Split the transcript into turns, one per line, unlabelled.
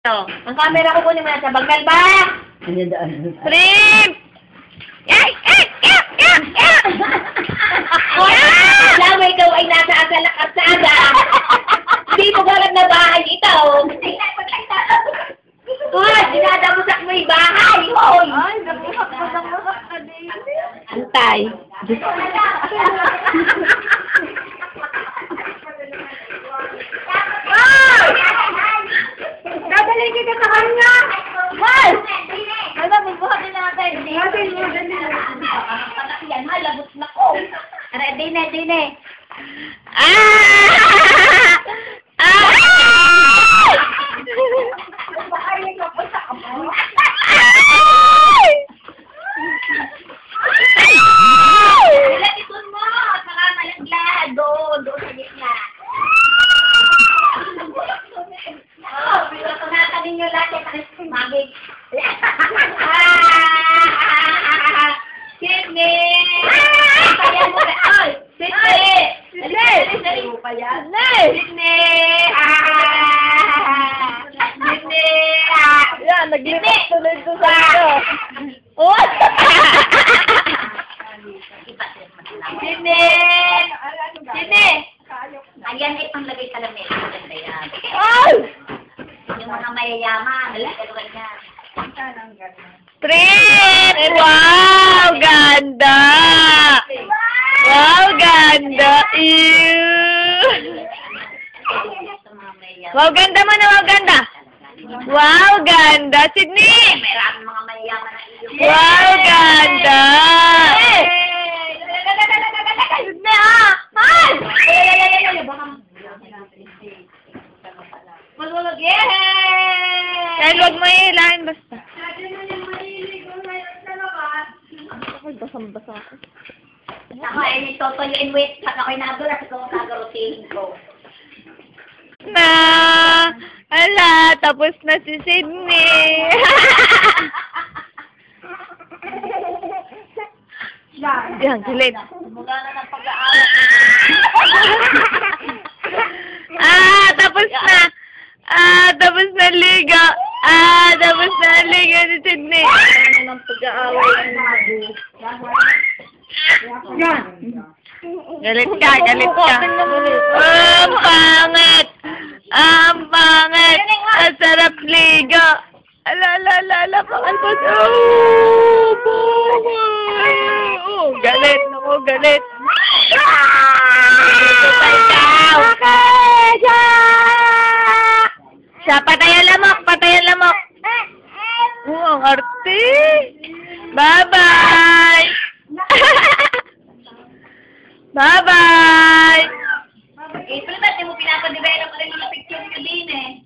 Ang camera ko kunin mo na sa bagal ba? Shrimp! Ay! Alam mo, ikaw ay nasa asala. Hindi mo galang na bahay ito. Uy, dinadamusak mo yung bahay. Uy!
Ay, nabuhak ka din.
Antay.
Dadalhin kita sa kanya! Mal! Wala, bubuhatin natin. Bubuhatin mo, dali.
Yan, halabot na ko.
Dine.
Ilatiton mo! Saka malaglag. Doon sa gitna. Pinatungatan ninyo lahat yung magig. Sydney! Kaya mo na. Ay! Sydney! Sydney!
Yan, naglipat tuloy ko sa ito.
Oh! Sydney! Ayan ay panglagay sa lamesa. Maganda yan.
Ay!
Yung mga mayayaman. Nalagay yan.
Print! Wow! Ganda! Wow, ganda! Ew! Wow, ganda mo na, wow, ganda! Wow, ganda! Sydney!
Maraming mga mayayaman na iyo.
Wow, ganda!
Sydney, ah! Mal! Malulog, yay!
Dahil huwag mo ihilahin basta. Ay, basang-basa ako.
Ako ay totoo wait. Pag ako'y nagulat, ikaw ang nagarotihin ko.
Na! Ala, tapos na si Sydney. Yan, galit.
Mula na ng pag-aaral.
Tapos na. Tapos na liga. Tapos na liga si Sydney.
Ano ng pag-aaway ang
Galit ka. Ang pangit. Ang pangit. Ang sarap liga. Ala, pakalpas. Oh, galit. Ako, galit. Siya, patay ang lamok. Ang arte. Bye-bye. Bye-bye.
April, ba't mo pinapadevelop rin mga picture nyo din eh?